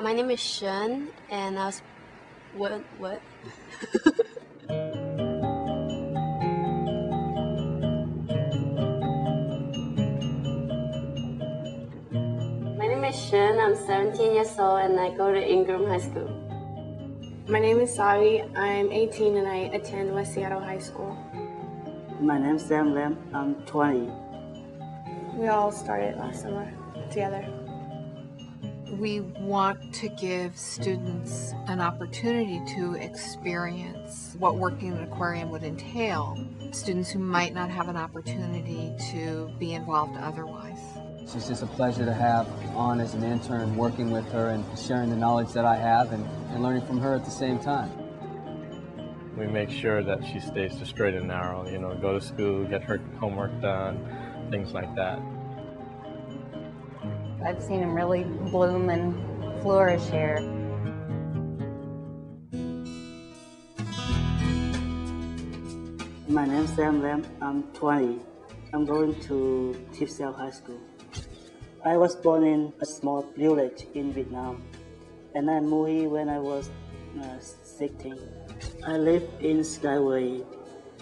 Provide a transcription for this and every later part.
My name is Shan, and I was what? My name is Shan. I'm 17 years old, and I go to Ingram High School. My name is Savi. I'm 18 and I attend West Seattle High School. My name is Sam Lam. I'm 20. We all started last summer together. We want to give students an opportunity to experience what working in an aquarium would entail. Students who might not have an opportunity to be involved otherwise. She's just a pleasure to have on as an intern, working with her and sharing the knowledge that I have and learning from her at the same time. We make sure that she stays to straight and narrow, go to school, get her homework done, things like that. I've seen him really bloom and flourish here. My name is Sam Lam. I'm 20. I'm going to Seattle High School. I was born in a small village in Vietnam, and I moved here when I was 16. I live in Skyway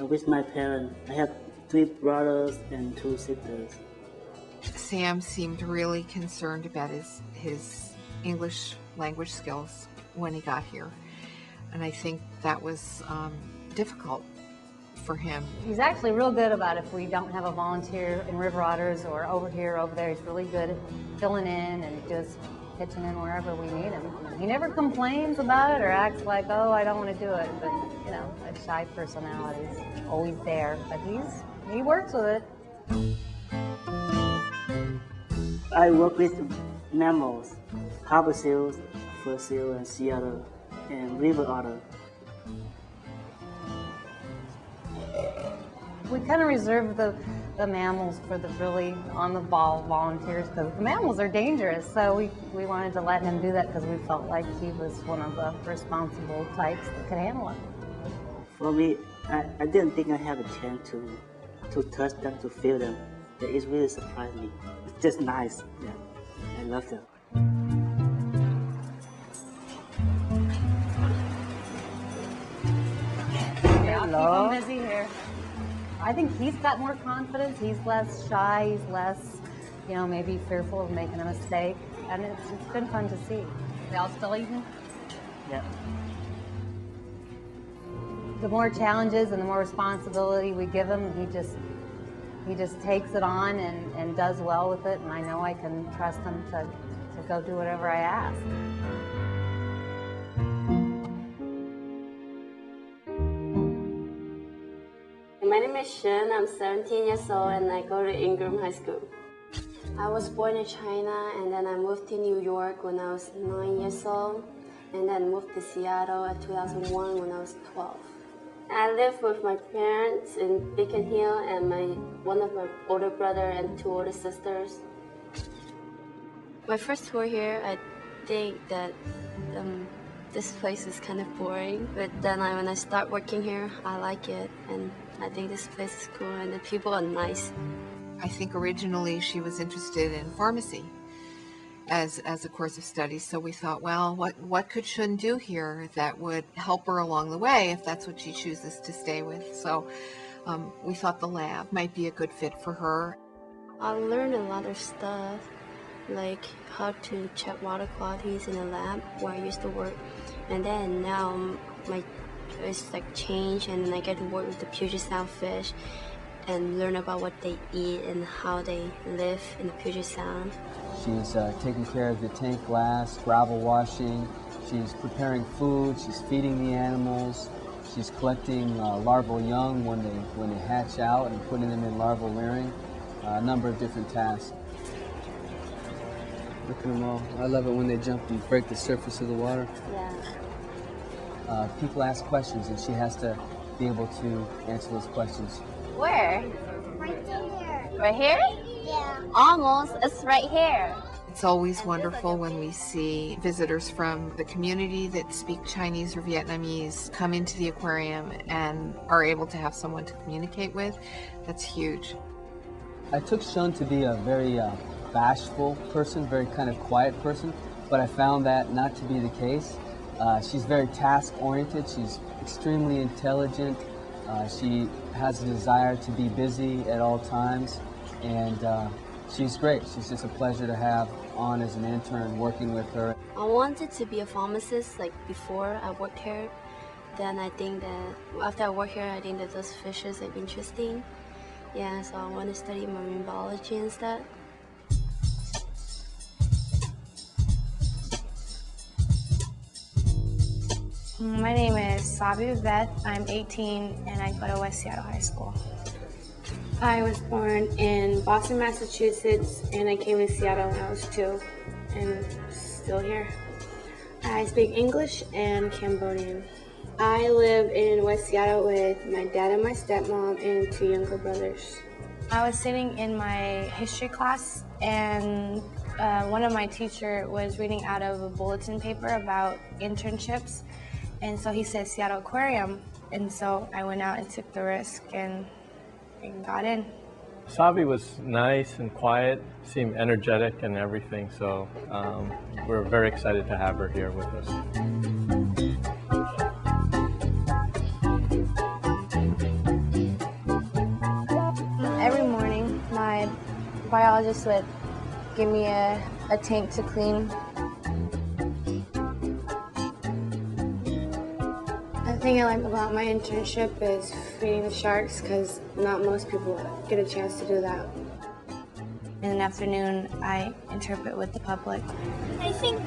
with my parents. I have 3 brothers and 2 sisters. Sam seemed really concerned about his English language skills when he got here. And I think that was difficult for him. He's actually real good about if we don't have a volunteer in River Otters or over here, over there. He's really good at filling in and just pitching in wherever we need him. He never complains about it or acts like, oh, I don't want to do it. But, a shy personality is always there. But he works with it. I work with mammals, harbor seals, fur seal, and sea otter, and river otter. We kind of reserve the mammals for the really on-the-ball volunteers because the mammals are dangerous. So we wanted to let him do that because we felt like he was one of the responsible types that could handle it. For me, I didn't think I had a chance to touch them, to feel them. It really surprised me. It's just nice. Yeah, I love them. Hello. Keep him busy here. I think he's got more confidence. He's less shy. He's less, maybe fearful of making a mistake. And it's been fun to see. Y'all still eating? Yeah. The more challenges and the more responsibility we give him, he just takes it on and does well with it. And I know I can trust him to go do whatever I ask. My name is Shan. I'm 17 years old, and I go to Ingram High School. I was born in China, and then I moved to New York when I was 9 years old, and then moved to Seattle in 2001 when I was 12. I live with my parents in Beacon Hill and one of my older brother and 2 older sisters. My first tour here, I think that this place is kind of boring, but then when I start working here, I like it, and I think this place is cool, and the people are nice. I think originally she was interested in pharmacy as a course of study, so we thought, well, what could Shun do here that would help her along the way if that's what she chooses to stay with? So we thought the lab might be a good fit for her. I learned a lot of stuff, like how to check water qualities in the lab where I used to work, and then now my it's like changed, and I get to work with the Puget Sound fish and learn about what they eat and how they live in the Puget Sound. She's taking care of the tank glass, gravel washing. She's preparing food. She's feeding the animals. She's collecting larval young when they hatch out and putting them in larval rearing. A number of different tasks. Look at them all. I love it when they jump and break the surface of the water. Yeah. People ask questions, and she has to be able to answer those questions. Where? Right here. Right here? Yeah. Almost. It's right here. It's always wonderful when we see visitors from the community that speak Chinese or Vietnamese come into the aquarium and are able to have someone to communicate with. That's huge. I took Shun to be a very bashful person, very kind of quiet person. but I found that not to be the case. She's very task-oriented. She's extremely intelligent. She has a desire to be busy at all times, and she's great. She's just a pleasure to have on as an intern working with her. I wanted to be a pharmacist like before I worked here. Then I think that after I work here, I think that those fishes are interesting. Yeah, so I want to study marine biology instead. My name is Sabi Beth. I'm 18 and I go to West Seattle High School. I was born in Boston, Massachusetts, and I came to Seattle when I was 2 and still here. I speak English and Cambodian. I live in West Seattle with my dad and my stepmom and 2 younger brothers. I was sitting in my history class and one of my teachers was reading out of a bulletin paper about internships, and so he said Seattle Aquarium, and so I went out and took the risk and got in. Sabi was nice and quiet, seemed energetic and everything, so we're very excited to have her here with us. Every morning, my biologist would give me a tank to clean. The thing I like about my internship is feeding the sharks, because not most people get a chance to do that. In the afternoon, I interpret with the public. I think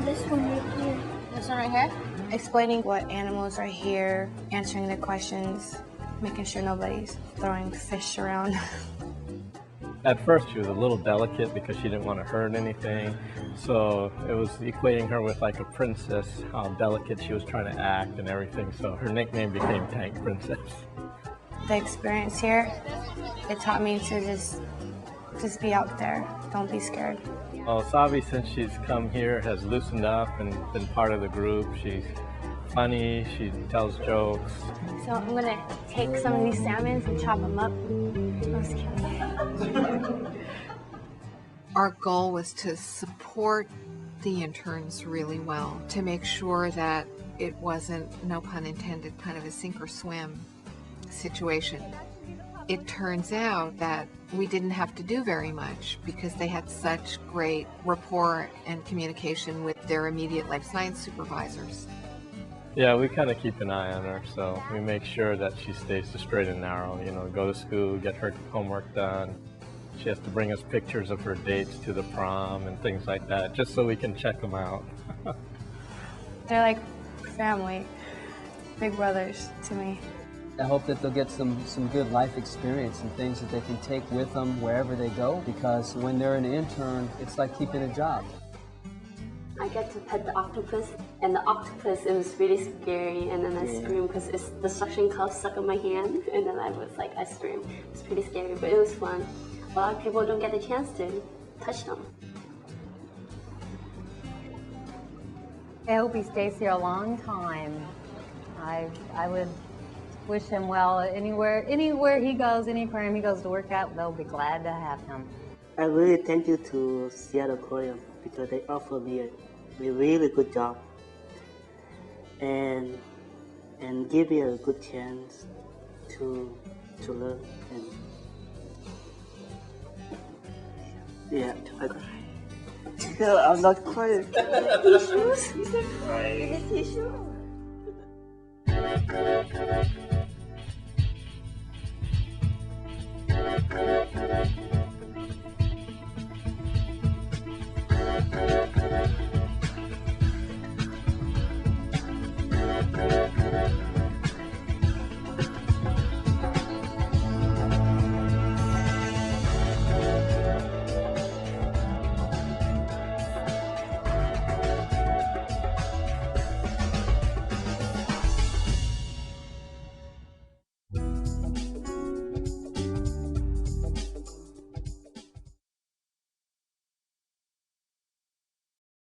this one right here. This one right here? Explaining what animals are here, answering their questions, making sure nobody's throwing fish around. At first she was a little delicate because she didn't want to hurt anything, so it was equating her with like a princess, how delicate she was trying to act and everything, so her nickname became Tank Princess. The experience here, it taught me to just be out there, don't be scared. Well, Sabi, since she's come here, has loosened up and been part of the group. She's funny, she tells jokes. So I'm gonna take some of these salmons and chop them up. I'm just kidding. Our goal was to support the interns really well, to make sure that it wasn't, no pun intended, kind of a sink or swim situation. It turns out that we didn't have to do very much because they had such great rapport and communication with their immediate life science supervisors. Yeah, we kind of keep an eye on her, so we make sure that she stays the straight and narrow, you know, go to school, get her homework done. She has to bring us pictures of her dates to the prom and things like that, just so we can check them out. They're like family, big brothers to me. I hope that they'll get some good life experience and things that they can take with them wherever they go, because when they're an intern, it's like keeping a job. I get to pet the octopus, and the octopus, it was really scary, and then I screamed because the suction cup stuck in my hand, and then I screamed. It was pretty scary, but it was fun. A lot of people don't get the chance to touch them. I hope he stays here a long time. I would wish him well anywhere he goes, any aquarium he goes to work at, they'll be glad to have him. I really thank you to Seattle Aquarium because they offer me a really good job and give me a good chance to learn. And yeah, I'm not crying. Tissues? You said cry. You need tissue?